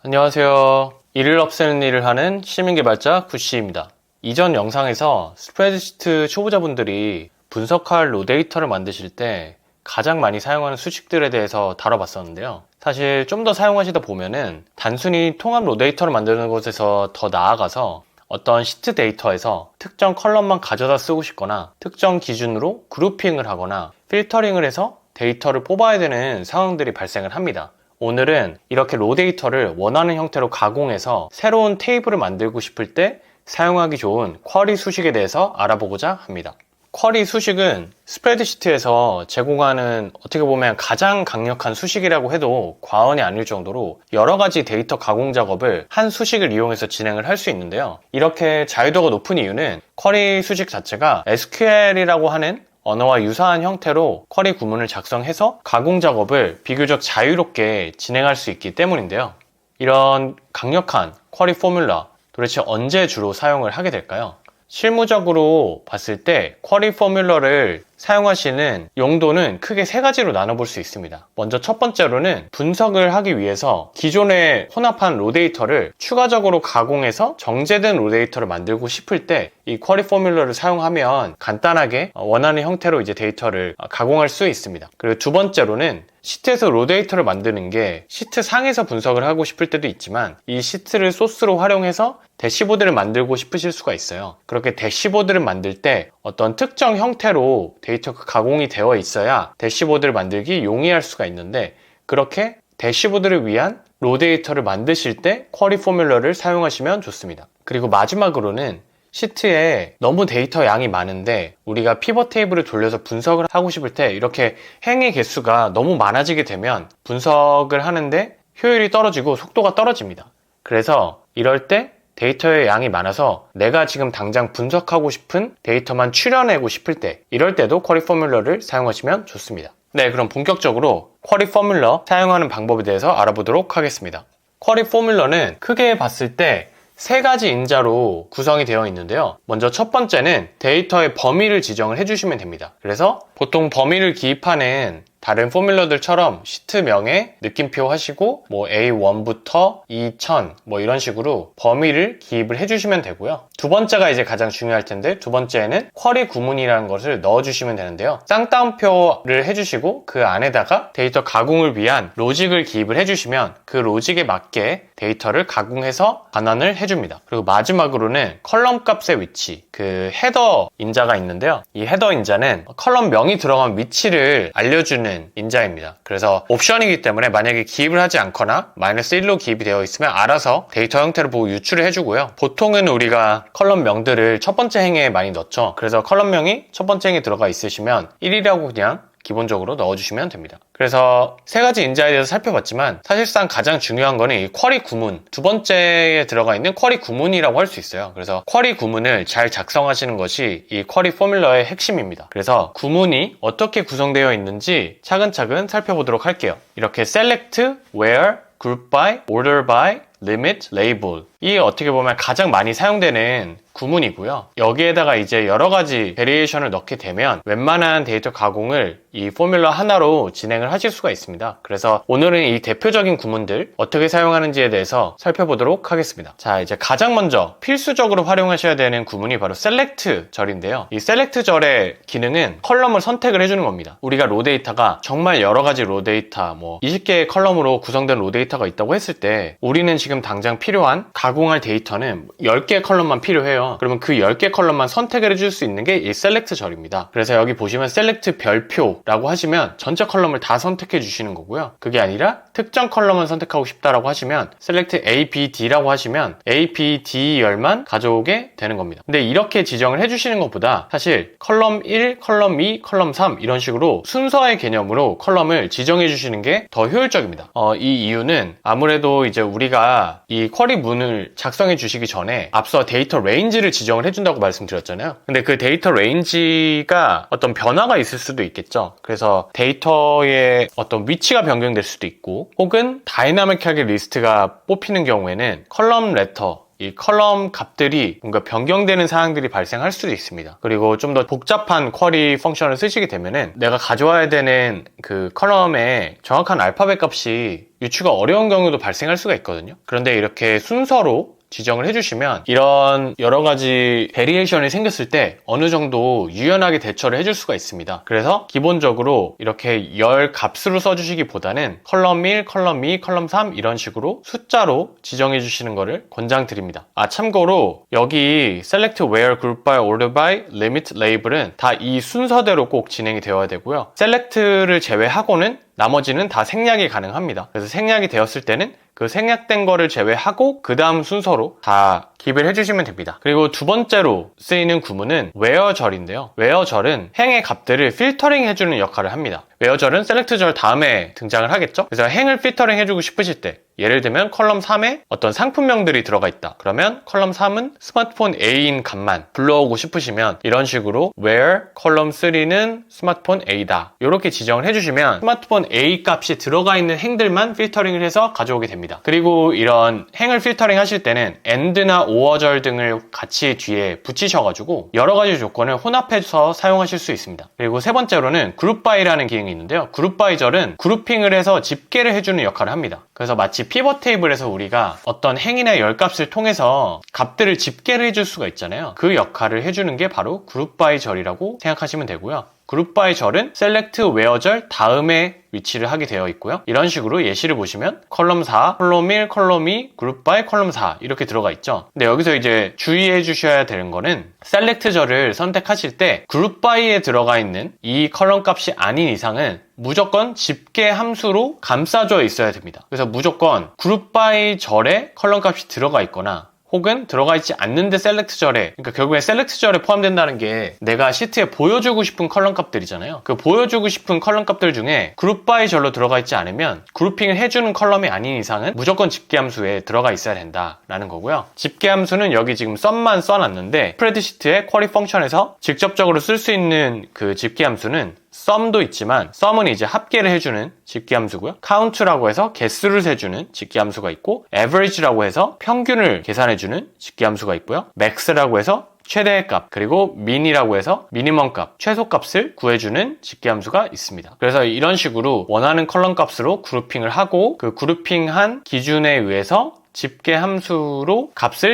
안녕하세요. 일을 없애는 일을 하는 시민개발자 구씨입니다. 이전 영상에서 스프레드시트 초보자분들이 분석할 로 데이터를 만드실 때 가장 많이 사용하는 수식들에 대해서 다뤄봤었는데요. 사실 좀 더 사용하시다 보면은 단순히 통합 로 데이터를 만드는 것에서 더 나아가서 어떤 시트 데이터에서 특정 컬럼만 가져다 쓰고 싶거나 특정 기준으로 그룹핑을 하거나 필터링을 해서 데이터를 뽑아야 되는 상황들이 발생을 합니다. 오늘은 이렇게 로 데이터를 원하는 형태로 가공해서 새로운 테이블을 만들고 싶을 때 사용하기 좋은 쿼리 수식에 대해서 알아보고자 합니다. 쿼리 수식은 스프레드시트에서 제공하는 어떻게 보면 가장 강력한 수식이라고 해도 과언이 아닐 정도로 여러 가지 데이터 가공 작업을 한 수식을 이용해서 진행을 할 수 있는데요. 이렇게 자유도가 높은 이유는 쿼리 수식 자체가 SQL이라고 하는 언어와 유사한 형태로 쿼리 구문을 작성해서 가공 작업을 비교적 자유롭게 진행할 수 있기 때문인데요. 이런 강력한 쿼리 포뮬러, 도대체 언제 주로 사용을 하게 될까요? 실무적으로 봤을 때 쿼리 포뮬러를 사용하시는 용도는 크게 세 가지로 나눠볼 수 있습니다. 먼저 첫 번째로는 분석을 하기 위해서 기존에 혼합한 로 데이터를 추가적으로 가공해서 정제된 로 데이터를 만들고 싶을 때 이 쿼리 포뮬러를 사용하면 간단하게 원하는 형태로 이제 데이터를 가공할 수 있습니다. 그리고 두 번째로는 시트에서 로 데이터를 만드는 게 시트 상에서 분석을 하고 싶을 때도 있지만 이 시트를 소스로 활용해서 대시보드를 만들고 싶으실 수가 있어요. 그렇게 대시보드를 만들 때 어떤 특정 형태로 데이터가 가공이 되어 있어야 대시보드를 만들기 용이할 수가 있는데, 그렇게 대시보드를 위한 로 데이터를 만드실 때 쿼리 포뮬러를 사용하시면 좋습니다. 그리고 마지막으로는 시트에 너무 데이터 양이 많은데 우리가 피벗 테이블을 돌려서 분석을 하고 싶을 때 이렇게 행의 개수가 너무 많아지게 되면 분석을 하는데 효율이 떨어지고 속도가 떨어집니다. 그래서 이럴 때 데이터의 양이 많아서 내가 지금 당장 분석하고 싶은 데이터만 추려내고 싶을 때, 이럴 때도 쿼리 포뮬러를 사용하시면 좋습니다. 네, 그럼 본격적으로 쿼리 포뮬러 사용하는 방법에 대해서 알아보도록 하겠습니다. 쿼리 포뮬러는 크게 봤을 때 세 가지 인자로 구성이 되어 있는데요. 먼저 첫 번째는 데이터의 범위를 지정을 해주시면 됩니다. 그래서 보통 범위를 기입하는 다른 포뮬러들처럼 시트명에 느낌표 하시고 뭐 A1부터 2000 뭐 이런 식으로 범위를 기입을 해주시면 되고요. 두 번째가 이제 가장 중요할 텐데, 두 번째는 쿼리 구문이라는 것을 넣어주시면 되는데요. 쌍따옴표를 해주시고 그 안에다가 데이터 가공을 위한 로직을 기입을 해주시면 그 로직에 맞게 데이터를 가공해서 반환을 해줍니다. 그리고 마지막으로는 컬럼 값의 위치, 그 헤더 인자가 있는데요. 이 헤더 인자는 컬럼 명이 들어간 위치를 알려주는 인자입니다. 그래서 옵션이기 때문에 만약에 기입을 하지 않거나 -1로 기입이 되어 있으면 알아서 데이터 형태를 보고 유출을 해주고요. 보통은 우리가 컬럼 명들을 첫 번째 행에 많이 넣죠. 그래서 컬럼 명이 첫 번째 행에 들어가 있으시면 1이라고 그냥 기본적으로 넣어주시면 됩니다. 그래서 세 가지 인자에 대해서 살펴봤지만 사실상 가장 중요한 거는 이 쿼리 구문, 두 번째에 들어가 있는 쿼리 구문이라고 할 수 있어요. 그래서 쿼리 구문을 잘 작성하시는 것이 이 쿼리 포뮬러의 핵심입니다. 그래서 구문이 어떻게 구성되어 있는지 차근차근 살펴보도록 할게요. 이렇게 select, where, group by, order by, limit, label, 이 어떻게 보면 가장 많이 사용되는 구문이고요. 여기에다가 이제 여러 가지 베리에이션을 넣게 되면 웬만한 데이터 가공을 이 포뮬러 하나로 진행을 하실 수가 있습니다. 그래서 오늘은 이 대표적인 구문들 어떻게 사용하는지에 대해서 살펴보도록 하겠습니다. 자, 이제 가장 먼저 필수적으로 활용하셔야 되는 구문이 바로 select 절인데요. 이 select 절의 기능은 컬럼을 선택을 해주는 겁니다. 우리가 로 데이터가 정말 여러 가지 로 데이터, 뭐 20개의 컬럼으로 구성된 로 데이터가 있다고 했을 때 우리는 지금 당장 필요한 가공할 데이터는 10개의 컬럼만 필요해요. 그러면 그 10개 컬럼만 선택을 해줄 수 있는 게 이 select 절입니다. 그래서 여기 보시면 select 별표라고 하시면 전체 컬럼을 다 선택해 주시는 거고요. 그게 아니라 특정 컬럼을 선택하고 싶다라고 하시면 select A, B, D라고 하시면 A, B, D 열만 가져오게 되는 겁니다. 근데 이렇게 지정을 해주시는 것보다 사실 컬럼 1, 컬럼 2, 컬럼 3 이런 식으로 순서의 개념으로 컬럼을 지정해 주시는 게 더 효율적입니다. 이 이유는 아무래도 이제 우리가 이 쿼리 문을 작성해 주시기 전에 앞서 데이터 레인지를 지정을 해준다고 말씀드렸잖아요. 근데 그 데이터 레인지가 어떤 변화가 있을 수도 있겠죠. 그래서 데이터의 어떤 위치가 변경될 수도 있고, 혹은 다이나믹하게 리스트가 뽑히는 경우에는 컬럼 레터, 이 컬럼 값들이 뭔가 변경되는 사항들이 발생할 수도 있습니다. 그리고 좀 더 복잡한 쿼리 펑션을 쓰시게 되면은 내가 가져와야 되는 그 컬럼의 정확한 알파벳 값이 유추가 어려운 경우도 발생할 수가 있거든요. 그런데 이렇게 순서로 지정을 해주시면 이런 여러 가지 베리에이션이 생겼을 때 어느 정도 유연하게 대처를 해줄 수가 있습니다. 그래서 기본적으로 이렇게 열 값으로 써주시기보다는 컬럼 1, 컬럼 2, 컬럼 3 이런 식으로 숫자로 지정해 주시는 것을 권장드립니다. 참고로 여기 Select Where, Group By, Order By, Limit Label은 다 이 순서대로 꼭 진행이 되어야 되고요. Select를 제외하고는 나머지는 다 생략이 가능합니다. 그래서 생략이 되었을 때는 그 생략된 거를 제외하고 그 다음 순서로 다 기입을 해주시면 됩니다. 그리고 두 번째로 쓰이는 구문은 where절인데요. where절은 행의 값들을 필터링 해주는 역할을 합니다. where절은 select절 다음에 등장을 하겠죠. 그래서 행을 필터링 해주고 싶으실 때 예를 들면 컬럼 3에 어떤 상품명들이 들어가 있다. 그러면 컬럼 3은 스마트폰 A인 값만 불러오고 싶으시면 이런 식으로 where 컬럼 3는 스마트폰 A다. 이렇게 지정을 해주시면 스마트폰 A 값이 들어가 있는 행들만 필터링을 해서 가져오게 됩니다. 그리고 이런 행을 필터링 하실 때는 and나 or절 등을 같이 뒤에 붙이셔가지고 여러 가지 조건을 혼합해서 사용하실 수 있습니다. 그리고 세 번째로는 group by라는 기능이 있는데요. group by절은 그룹핑을 해서 집계를 해주는 역할을 합니다. 그래서 마치 피벗 테이블에서 우리가 어떤 행이나 열값을 통해서 값들을 집계를 해줄 수가 있잖아요. 그 역할을 해주는 게 바로 group by 절이라고 생각하시면 되고요. group by 절은 select where 절 다음에 위치를 하게 되어 있고요. 이런 식으로 예시를 보시면 컬럼 4, 컬럼 1, 컬럼 2, group by 컬럼 4 이렇게 들어가 있죠. 근데 여기서 이제 주의해 주셔야 되는 거는 select 절을 선택하실 때 group by에 들어가 있는 이 컬럼 값이 아닌 이상은 무조건 집계 함수로 감싸져 있어야 됩니다. 그래서 무조건 group by 절에 컬럼 값이 들어가 있거나 혹은 들어가 있지 않는데 셀렉트절에, 그러니까 결국에 셀렉트절에 포함된다는 게 내가 시트에 보여주고 싶은 컬럼 값들이잖아요. 그 보여주고 싶은 컬럼 값들 중에 그룹 바이 절로 들어가 있지 않으면 그룹핑을 해주는 컬럼이 아닌 이상은 무조건 집계함수에 들어가 있어야 된다라는 거고요. 집계함수는 여기 지금 썸만 써놨는데 스프레드시트의 쿼리 펑션에서 직접적으로 쓸 수 있는 그 집계함수는 썸도 있지만 썸은 이제 합계를 해주는 집계함수고요. count라고 해서 개수를 세주는 집계함수가 있고 average라고 해서 평균을 계산해주는 집계함수가 있고요. max라고 해서 최대의 값, 그리고 min이라고 해서 미니멈 값, 최소 값을 구해주는 집계함수가 있습니다. 그래서 이런 식으로 원하는 컬럼 값으로 그룹핑을 하고 그 그룹핑한 기준에 의해서 집계 함수로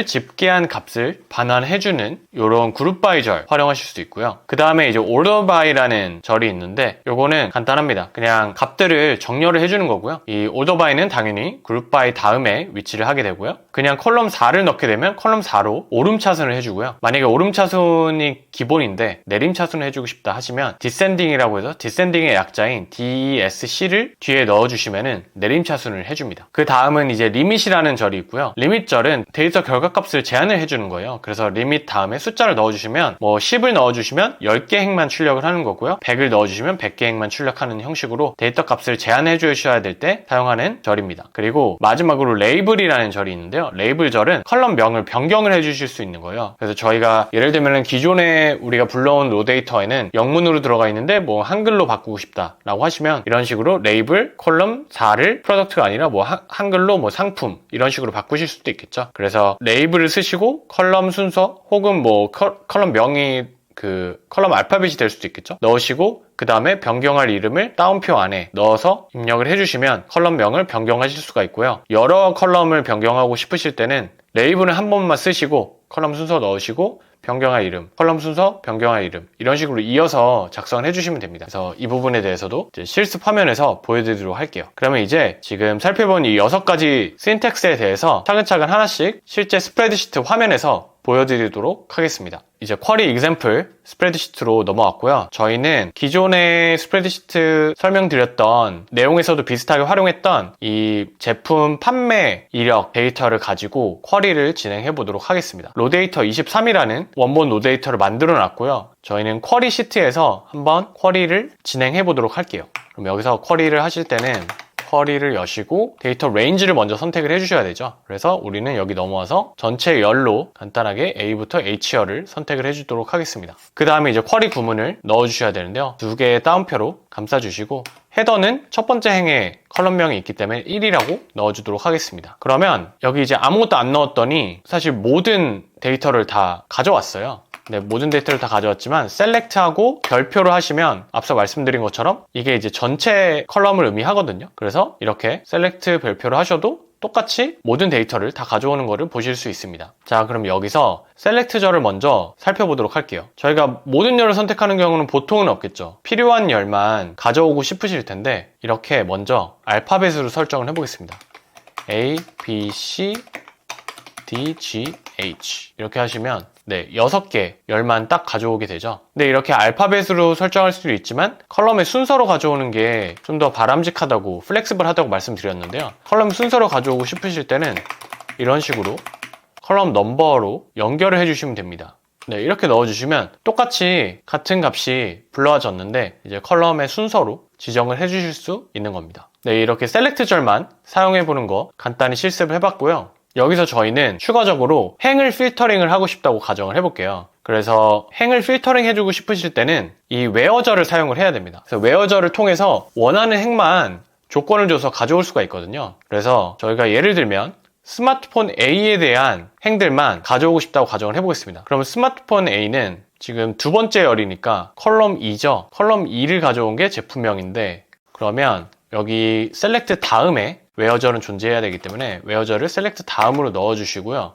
집계한 값을 반환해주는 이런 그룹 바이 절 활용하실 수 있고요. 그 다음에 이제 order by라는 절이 있는데 요거는 간단합니다. 그냥 값들을 정렬을 해주는 거고요. 이 order by는 당연히 그룹 바이 다음에 위치를 하게 되고요. 그냥 컬럼 4를 넣게 되면 컬럼 4로 오름차순을 해주고요. 만약에 오름차순이 기본인데 내림차순을 해주고 싶다 하시면 descending이라고 해서 descending의 약자인 DESC를 뒤에 넣어주시면은 내림차순을 해줍니다. 그 다음은 이제 limit이라는 절이 있고요. 리밋절은 데이터 결과값을 제한을 해주는 거예요. 그래서 리밋 다음에 숫자를 넣어주시면 뭐 10을 넣어주시면 10개 행만 출력을 하는 거고요. 100을 넣어주시면 100개 행만 출력하는 형식으로 데이터 값을 제한해 주셔야 될 때 사용하는 절입니다. 그리고 마지막으로 레이블이라는 절이 있는데요. 레이블절은 컬럼명을 변경을 해주실 수 있는 거예요. 그래서 저희가 예를 들면 기존에 우리가 불러온 로 데이터에는 영문으로 들어가 있는데 뭐 한글로 바꾸고 싶다라고 하시면 이런 식으로 레이블 컬럼 4를 프로덕트가 아니라 뭐 한글로 뭐 상품 이런 식으로 바꾸실 수도 있겠죠. 그래서 레이블을 쓰시고 컬럼 순서 혹은 뭐 컬럼 명이 그 컬럼 알파벳이 될 수도 있겠죠. 넣으시고 그 다음에 변경할 이름을 따옴표 안에 넣어서 입력을 해주시면 컬럼명을 변경하실 수가 있고요. 여러 컬럼을 변경하고 싶으실 때는 레이블은 한 번만 쓰시고 컬럼 순서 넣으시고 변경할 이름, 컬럼 순서, 변경할 이름 이런 식으로 이어서 작성을 해주시면 됩니다. 그래서 이 부분에 대해서도 이제 실습 화면에서 보여드리도록 할게요. 그러면 이제 지금 살펴본 이 6가지 신텍스에 대해서 차근차근 하나씩 실제 스프레드시트 화면에서 보여드리도록 하겠습니다. 이제 쿼리 example 스프레드시트로 넘어왔고요. 저희는 기존에 스프레드시트 설명드렸던 내용에서도 비슷하게 활용했던 이 제품 판매 이력 데이터를 가지고 쿼리를 진행해 보도록 하겠습니다. 로데이터 23이라는 원본 로데이터를 만들어 놨고요. 저희는 쿼리 시트에서 한번 쿼리를 진행해 보도록 할게요. 그럼 여기서 쿼리를 하실 때는 쿼리를 여시고 데이터 레인지를 먼저 선택을 해주셔야 되죠. 그래서 우리는 여기 넘어와서 전체 열로 간단하게 A부터 H열을 선택을 해주도록 하겠습니다. 그 다음에 이제 쿼리 구문을 넣어주셔야 되는데요. 두 개의 따옴표로 감싸주시고 헤더는 첫 번째 행에 컬럼명이 있기 때문에 1이라고 넣어주도록 하겠습니다. 그러면 여기 이제 아무것도 안 넣었더니 사실 모든 데이터를 다 가져왔어요. 네, 모든 데이터를 다 가져왔지만 셀렉트하고 별표를 하시면 앞서 말씀드린 것처럼 이게 이제 전체 컬럼을 의미하거든요. 그래서 이렇게 셀렉트 별표를 하셔도 똑같이 모든 데이터를 다 가져오는 것을 보실 수 있습니다. 자, 그럼 여기서 셀렉트절을 먼저 살펴보도록 할게요. 저희가 모든 열을 선택하는 경우는 보통은 없겠죠. 필요한 열만 가져오고 싶으실 텐데 이렇게 먼저 알파벳으로 설정을 해보겠습니다. A, B, C, D, G, H 이렇게 하시면 네, 6개 열만 딱 가져오게 되죠. 근데 이렇게 알파벳으로 설정할 수도 있지만 컬럼의 순서로 가져오는 게 좀 더 바람직하다고 플렉시블하다고 말씀드렸는데요. 컬럼 순서로 가져오고 싶으실 때는 이런 식으로 컬럼 넘버로 연결을 해주시면 됩니다. 네, 이렇게 넣어주시면 똑같이 같은 값이 불러와졌는데 이제 컬럼의 순서로 지정을 해주실 수 있는 겁니다. 네, 이렇게 셀렉트절만 사용해보는 거 간단히 실습을 해봤고요. 여기서 저희는 추가적으로 행을 필터링을 하고 싶다고 가정을 해볼게요. 그래서 행을 필터링 해주고 싶으실 때는 이 웨어절을 사용을 해야 됩니다. 그래서 웨어절을 통해서 원하는 행만 조건을 줘서 가져올 수가 있거든요. 그래서 저희가 예를 들면 스마트폰 A에 대한 행들만 가져오고 싶다고 가정을 해보겠습니다. 그러면 스마트폰 A는 지금 두 번째 열이니까 컬럼 2죠. 컬럼 2를 가져온 게 제품명인데 그러면 여기 셀렉트 다음에 웨어절은 존재해야 되기 때문에 웨어절을 셀렉트 다음으로 넣어주시고요.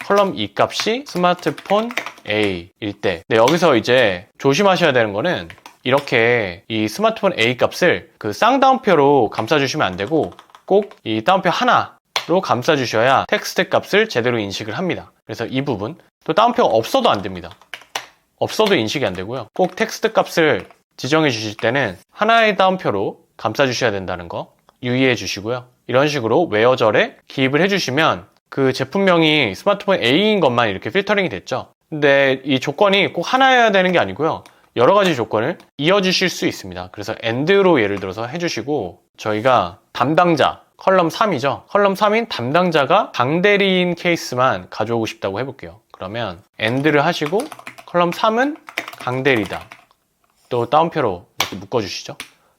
컬럼 2 값이 스마트폰 A일 때 여기서 이제 조심하셔야 되는 거는 이렇게 이 스마트폰 A 값을 그 쌍따옴표로 감싸주시면 안 되고 꼭 이 따옴표 하나로 감싸주셔야 텍스트 값을 제대로 인식을 합니다. 그래서 이 부분 또 따옴표가 없어도 안 됩니다. 없어도 인식이 안 되고요. 꼭 텍스트 값을 지정해 주실 때는 하나의 따옴표로 감싸주셔야 된다는 거 유의해 주시고요. 이런 식으로 웨어절에 기입을 해주시면 그 제품명이 스마트폰 A인 것만 이렇게 필터링이 됐죠. 근데 이 조건이 꼭 하나여야 되는 게 아니고요. 여러 가지 조건을 이어주실 수 있습니다. 그래서 AND로 예를 들어서 해주시고 저희가 담당자 컬럼 3이죠. 컬럼 3인 담당자가 강대리인 케이스만 가져오고 싶다고 해볼게요. 그러면 AND를 하시고 컬럼 3은 강대리다. 또 따옴표로 이렇게 묶어주시죠.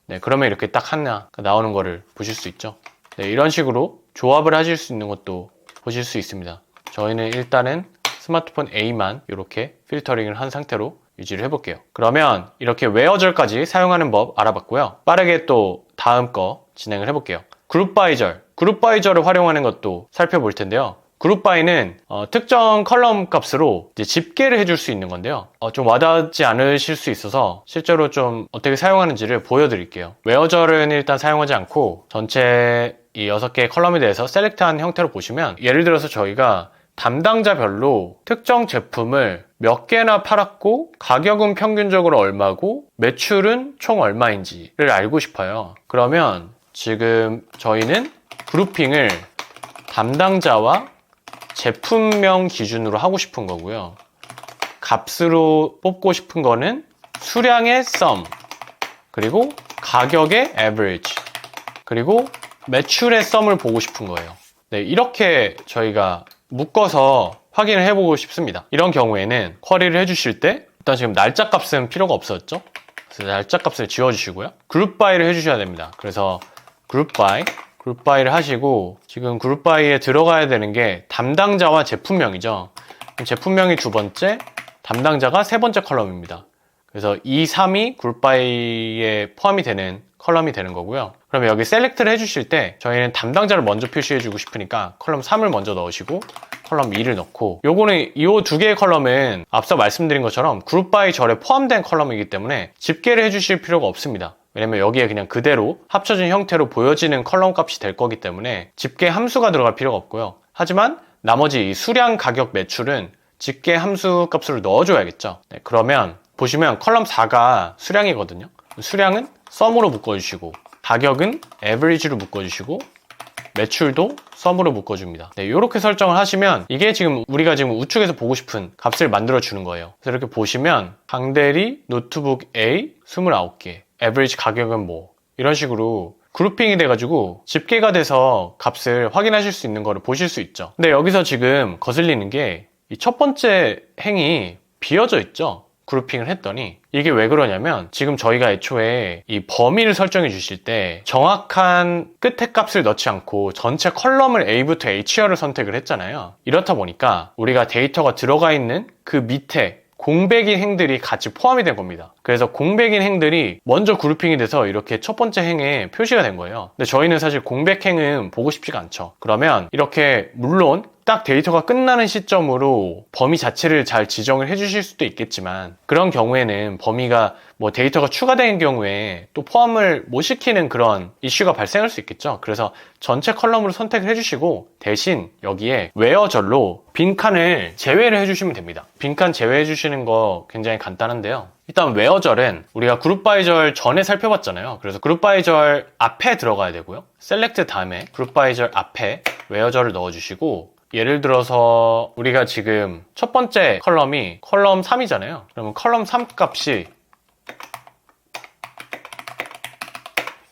네, 그러면 이렇게 딱 하나 나오는 거를 보실 수 있죠. 네, 이런 식으로 조합을 하실 수 있는 것도 보실 수 있습니다. 저희는 일단은 스마트폰 A만 이렇게 필터링을 한 상태로 유지를 해볼게요. 그러면 이렇게 웨어절까지 사용하는 법 알아봤고요. 빠르게 또 다음 거 진행을 해볼게요. 그룹 바이절, 그룹 바이절을 활용하는 것도 살펴볼 텐데요. 그룹 바이는 특정 컬럼 값으로 이제 집계를 해줄 수 있는 건데요. 좀 와닿지 않으실 수 있어서 실제로 좀 어떻게 사용하는지를 보여드릴게요. 웨어절은 일단 사용하지 않고 전체 이 6개의 컬럼에 대해서 셀렉트한 형태로 보시면 예를 들어서 저희가 담당자별로 특정 제품을 몇 개나 팔았고 가격은 평균적으로 얼마고 매출은 총 얼마인지를 알고 싶어요. 그러면 지금 저희는 그룹핑을 담당자와 제품명 기준으로 하고 싶은 거고요. 값으로 뽑고 싶은 거는 수량의 sum, 그리고 가격의 average, 그리고 매출의 sum을 보고 싶은 거예요. 네, 이렇게 저희가 묶어서 확인을 해보고 싶습니다. 이런 경우에는 쿼리를 해주실 때 일단 지금 날짜 값은 필요가 없었죠. 그래서 날짜 값을 지워주시고요. 그룹 바이를 해주셔야 됩니다. 그래서 그룹 바이를 하시고 지금 그룹 바이에 들어가야 되는 게 담당자와 제품명이죠. 제품명이 두 번째, 담당자가 세 번째 컬럼입니다. 그래서 2, 3이 그룹 바이에 포함이 되는 컬럼이 되는 거고요. 그러면 여기 셀렉트를 해주실 때 저희는 담당자를 먼저 표시해주고 싶으니까 컬럼 3을 먼저 넣으시고 컬럼 2를 넣고 요거는 이 두 개의 컬럼은 앞서 말씀드린 것처럼 그룹 바이 절에 포함된 컬럼이기 때문에 집계를 해주실 필요가 없습니다. 왜냐면 여기에 그냥 그대로 합쳐진 형태로 보여지는 컬럼 값이 될 거기 때문에 집계 함수가 들어갈 필요가 없고요. 하지만 나머지 이 수량, 가격, 매출은 집계 함수 값으로 넣어줘야겠죠. 네, 그러면 보시면 컬럼 4가 수량이거든요. 수량은 sum으로 묶어주시고 가격은 average로 묶어주시고 매출도 sum으로 묶어줍니다. 네, 이렇게 설정을 하시면 이게 지금 우리가 지금 우측에서 보고 싶은 값을 만들어주는 거예요. 그래서 이렇게 보시면 강대리 노트북 A 29개 average 가격은 뭐 이런 식으로 그룹핑이 돼가지고 집계가 돼서 값을 확인하실 수 있는 거를 보실 수 있죠. 근데 여기서 지금 거슬리는 게 이 첫 번째 행이 비어져 있죠. 그룹핑을 했더니 이게 왜 그러냐면 지금 저희가 애초에 이 범위를 설정해 주실 때 정확한 끝에 값을 넣지 않고 전체 컬럼을 A부터 H열을 선택을 했잖아요. 이렇다 보니까 우리가 데이터가 들어가 있는 그 밑에 공백인 행들이 같이 포함이 된 겁니다. 그래서 공백인 행들이 먼저 그룹핑이 돼서 이렇게 첫 번째 행에 표시가 된 거예요. 근데 저희는 사실 공백 행은 보고 싶지가 않죠. 그러면 이렇게 물론 딱 데이터가 끝나는 시점으로 범위 자체를 잘 지정을 해주실 수도 있겠지만 그런 경우에는 범위가 뭐 데이터가 추가된 경우에 또 포함을 못 시키는 그런 이슈가 발생할 수 있겠죠. 그래서 전체 컬럼으로 선택을 해주시고 대신 여기에 웨어절로 빈칸을 제외를 해주시면 됩니다. 빈칸 제외해 주시는 거 굉장히 간단한데요. 일단 웨어절은 우리가 그룹 바이 절 전에 살펴봤잖아요. 그래서 그룹 바이 절 앞에 들어가야 되고요. 셀렉트 다음에 그룹 바이 절 앞에 웨어절을 넣어주시고 예를 들어서 우리가 지금 첫 번째 컬럼이 컬럼 3이잖아요. 그러면 컬럼 3 값이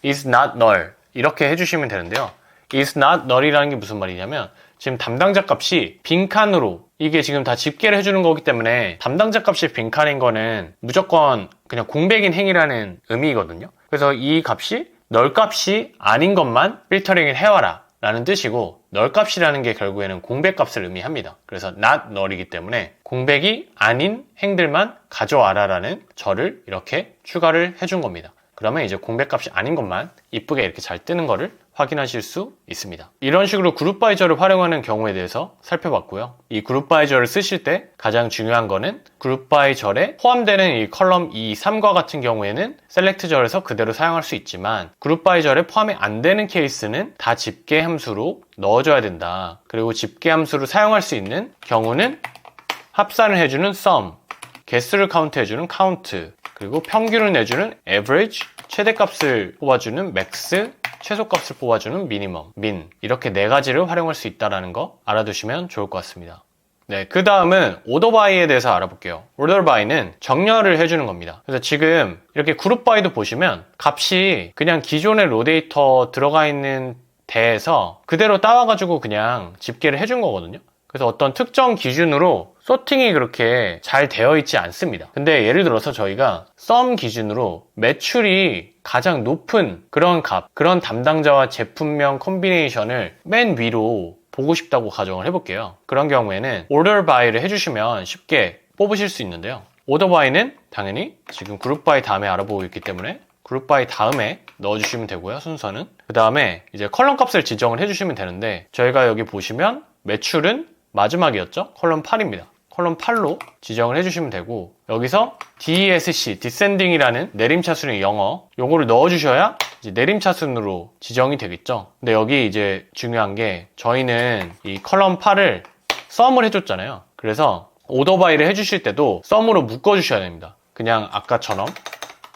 is not null 이렇게 해주시면 되는데요. is not null이라는 게 무슨 말이냐면 지금 담당자 값이 빈칸으로 이게 지금 다 집계를 해주는 거기 때문에 담당자 값이 빈칸인 거는 무조건 그냥 공백인 행이라는 의미거든요. 그래서 이 값이 null 값이 아닌 것만 필터링을 해와라 라는 뜻이고 null 값이라는 게 결국에는 공백 값을 의미합니다. 그래서 not null이기 때문에 공백이 아닌 행들만 가져와라 라는 절을 이렇게 추가를 해준 겁니다. 그러면 이제 공백 값이 아닌 것만 이쁘게 이렇게 잘 뜨는 거를 확인하실 수 있습니다. 이런 식으로 그룹 바이 절을 활용하는 경우에 대해서 살펴봤고요. 이 그룹 바이 절을 쓰실 때 가장 중요한 거는 그룹 바이 절에 포함되는 이 컬럼 2, 3과 같은 경우에는 셀렉트 절에서 그대로 사용할 수 있지만 그룹 바이 절에 포함이 안 되는 케이스는 다 집계 함수로 넣어줘야 된다. 그리고 집계 함수로 사용할 수 있는 경우는 합산을 해주는 sum, 개수를 카운트해주는 count, 그리고 평균을 내주는 average, 최대값을 뽑아주는 max, 최소값을 뽑아주는 minimum, min 이렇게 네 가지를 활용할 수 있다는 거 알아두시면 좋을 것 같습니다. 네, 그 다음은 order by에 대해서 알아볼게요. order by는 정렬을 해주는 겁니다. 그래서 지금 이렇게 그룹 by도 보시면 값이 그냥 기존의 로 데이터 들어가 있는 대에서 그대로 따와가지고 그냥 집계를 해준 거거든요. 그래서 어떤 특정 기준으로 소팅이 그렇게 잘 되어 있지 않습니다. 근데 예를 들어서 저희가 sum 기준으로 매출이 가장 높은 그런 값, 그런 담당자와 제품명 콤비네이션을 맨 위로 보고 싶다고 가정을 해볼게요. 그런 경우에는 order by를 해주시면 쉽게 뽑으실 수 있는데요. order by는 당연히 지금 그룹 by 다음에 알아보고 있기 때문에 그룹 by 다음에 넣어주시면 되고요. 순서는. 그 다음에 이제 컬럼 값을 지정을 해주시면 되는데 저희가 여기 보시면 매출은 마지막이었죠? 컬럼 8입니다. 컬럼 8로 지정을 해주시면 되고 여기서 DESC, Descending이라는 내림차순의 영어 요거를 넣어주셔야 이제 내림차순으로 지정이 되겠죠. 근데 여기 이제 중요한 게 저희는 이 컬럼 8을 썸을 해줬잖아요. 그래서 오더 바이를 해주실 때도 썸으로 묶어주셔야 됩니다. 그냥 아까처럼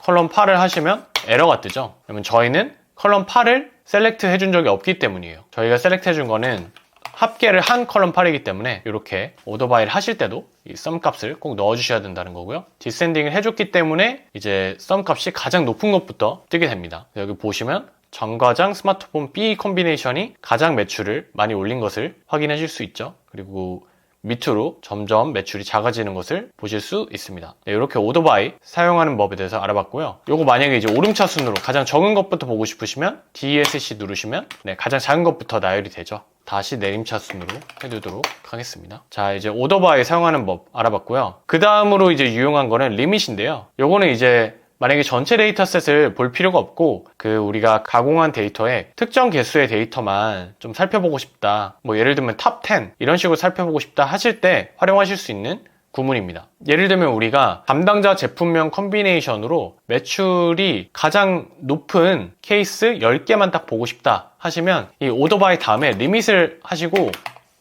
컬럼 8을 하시면 에러가 뜨죠. 그러면 저희는 컬럼 8을 셀렉트 해준 적이 없기 때문이에요. 저희가 셀렉트 해준 거는 합계를 한 컬럼 8이기 때문에 이렇게 오더 바이를 하실 때도 이 sum 값을 꼭 넣어주셔야 된다는 거고요. 디센딩을 해줬기 때문에 이제 sum 값이 가장 높은 것부터 뜨게 됩니다. 여기 보시면 정과장 스마트폰 B 콤비네이션이 가장 매출을 많이 올린 것을 확인하실 수 있죠. 그리고 밑으로 점점 매출이 작아지는 것을 보실 수 있습니다. 네, 이렇게 오더 바이 사용하는 법에 대해서 알아봤고요. 요거 만약에 이제 오름차순으로 가장 적은 것부터 보고 싶으시면 DESC 누르시면 네, 가장 작은 것부터 나열이 되죠. 다시 내림차순으로 해두도록 하겠습니다. 자, 이제 오더 바이 사용하는 법 알아봤고요. 그 다음으로 이제 유용한 거는 리밋인데요. 요거는 이제 만약에 전체 데이터셋을 볼 필요가 없고 우리가 가공한 데이터에 특정 개수의 데이터만 좀 살펴보고 싶다. 뭐 예를 들면 탑 10 이런 식으로 살펴보고 싶다 하실 때 활용하실 수 있는 구문입니다. 예를 들면 우리가 담당자 제품명 콤비네이션으로 매출이 가장 높은 케이스 10개만 딱 보고 싶다 하시면 이 오더 바이 다음에 리밋을 하시고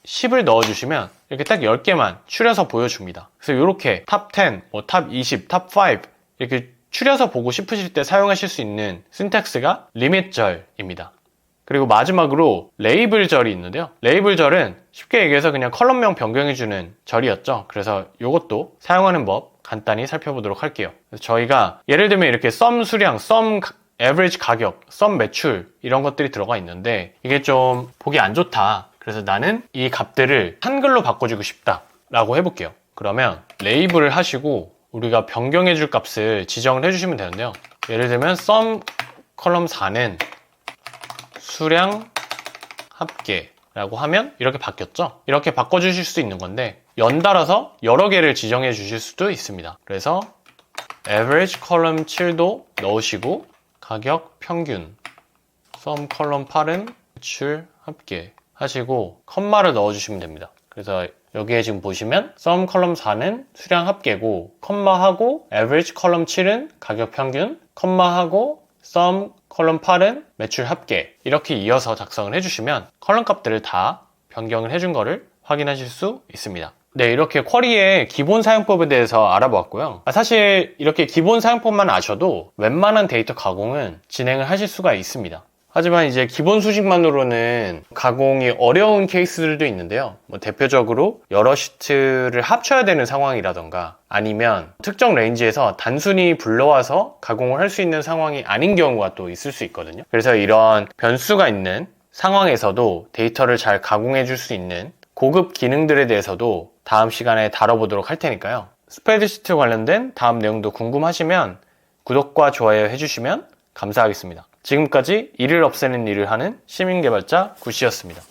10을 넣어주시면 이렇게 딱 10개만 추려서 보여줍니다. 그래서 이렇게 탑 10, 탑 20, 탑 5 이렇게 추려서 보고 싶으실 때 사용하실 수 있는 신텍스가 리밋절입니다. 그리고 마지막으로 레이블절이 있는데요. 레이블절은 쉽게 얘기해서 그냥 컬럼명 변경해주는 절이었죠. 그래서 이것도 사용하는 법 간단히 살펴보도록 할게요. 그래서 저희가 예를 들면 이렇게 썸 수량, 썸 average 가격, 썸 매출 이런 것들이 들어가 있는데 이게 좀 보기 안 좋다. 그래서 나는 이 값들을 한글로 바꿔주고 싶다 라고 해볼게요. 그러면 레이블을 하시고 우리가 변경해 줄 값을 지정을 해주시면 되는데요. 예를 들면 썸 컬럼 4는 수량 합계 라고 하면 이렇게 바뀌었죠. 이렇게 바꿔주실 수 있는 건데 연달아서 여러 개를 지정해 주실 수도 있습니다. 그래서 average 컬럼 7도 넣으시고 가격 평균 썸 컬럼 8은 매출 합계 하시고 컴마를 넣어주시면 됩니다. 그래서 여기에 지금 보시면 썸 컬럼 4는 수량 합계고 컴마하고 average 컬럼 7은 가격 평균 컴마하고 썸 컬럼 8은 매출 합계 이렇게 이어서 작성을 해주시면 컬럼 값들을 다 변경을 해준 거를 확인하실 수 있습니다. 네, 이렇게 쿼리의 기본 사용법에 대해서 알아보았고요. 사실 이렇게 기본 사용법만 아셔도 웬만한 데이터 가공은 진행을 하실 수가 있습니다. 하지만 이제 기본 수식만으로는 가공이 어려운 케이스들도 있는데요. 대표적으로 여러 시트를 합쳐야 되는 상황이라던가 아니면 특정 레인지에서 단순히 불러와서 가공을 할 수 있는 상황이 아닌 경우가 또 있을 수 있거든요. 그래서 이런 변수가 있는 상황에서도 데이터를 잘 가공해 줄 수 있는 고급 기능들에 대해서도 다음 시간에 다뤄보도록 할 테니까요. 스프레드시트 관련된 다음 내용도 궁금하시면 구독과 좋아요 해주시면 감사하겠습니다. 지금까지 일을 없애는 일을 하는 시민개발자 구씨였습니다.